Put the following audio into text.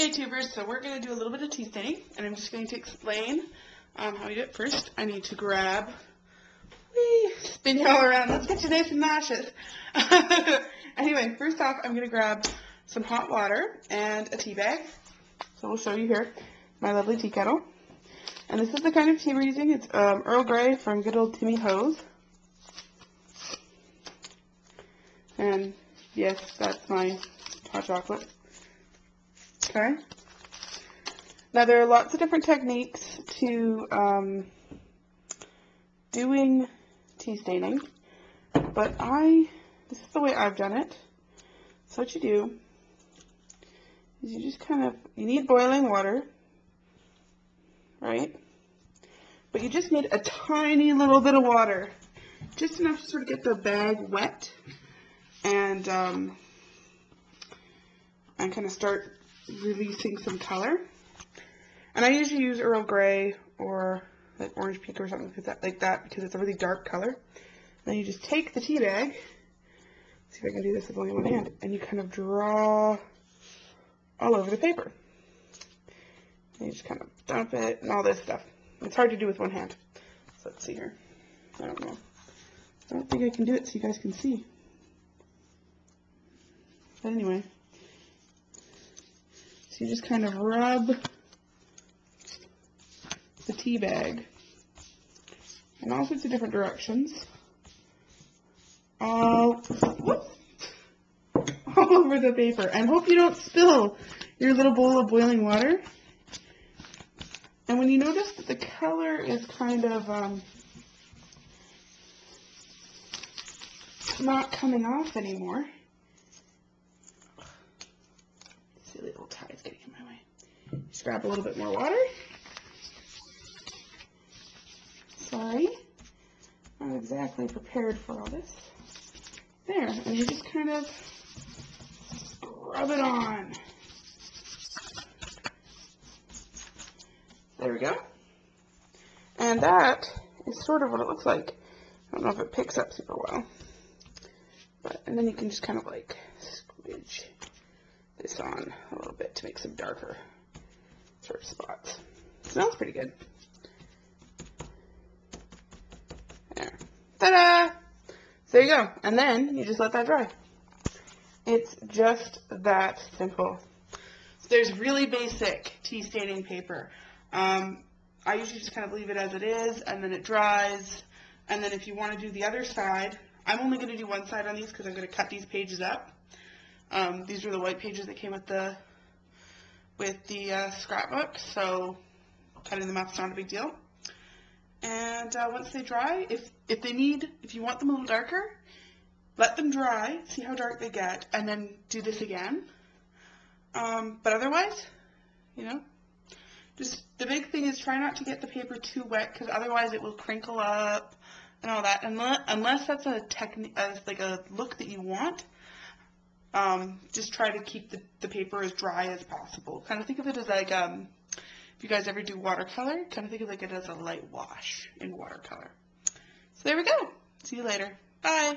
Hey tubers, so we're going to do a little bit of tea staining, and I'm just going to explain how we do it. First, I need to grab, spin you all around, let's get you nice and nauseous. Anyway, first off, I'm going to grab some hot water and a tea bag. So we'll show you here my lovely tea kettle. And this is the kind of tea we're using. It's Earl Grey from good old Timmy Hose. And yes, that's my hot chocolate. Okay. Now there are lots of different techniques to doing tea staining, but this is the way I've done it. So what you do is you just you need boiling water, right? But you just need a tiny little bit of water, just enough to sort of get the bag wet and kind of start releasing some color. And I usually use Earl Grey or like Orange Peak or something like that because it's a really dark color. And then you just take the tea bag, see if I can do this with only one hand, and you kind of draw all over the paper. And you just kind of dump it and all this stuff. It's hard to do with one hand. So let's see here. I don't know. I don't think I can do it so you guys can see. But anyway. So you just kind of rub the tea bag in all sorts of different directions, all over the paper, and hope you don't spill your little bowl of boiling water. And when you notice that the color is kind of not coming off anymore, silly little tie is getting in my way. Just grab a little bit more water. Sorry, not exactly prepared for all this. There, and you just kind of scrub it on. There we go. And that is sort of what it looks like. I don't know if it picks up super well. And then you can just kind of like squidge this on a little bit to make some darker sort of spots. Smells pretty good. There. Ta-da! So there you go. And then you just let that dry. It's just that simple. So there's really basic tea staining paper. I usually just kind of leave it as it is, and then it dries. And then if you want to do the other side, I'm only going to do one side on these because I'm going to cut these pages up. These are the white pages that came with the scrapbook, so cutting them up is not a big deal. And once they dry, if you want them a little darker, let them dry, see how dark they get, and then do this again. But otherwise, just the big thing is try not to get the paper too wet because otherwise it will crinkle up and all that. Unless that's a look that you want, just try to keep the paper as dry as possible. Kind of think of it as like if you guys ever do watercolor, kind of think of it as a light wash in watercolor. So there we go. See you later. Bye.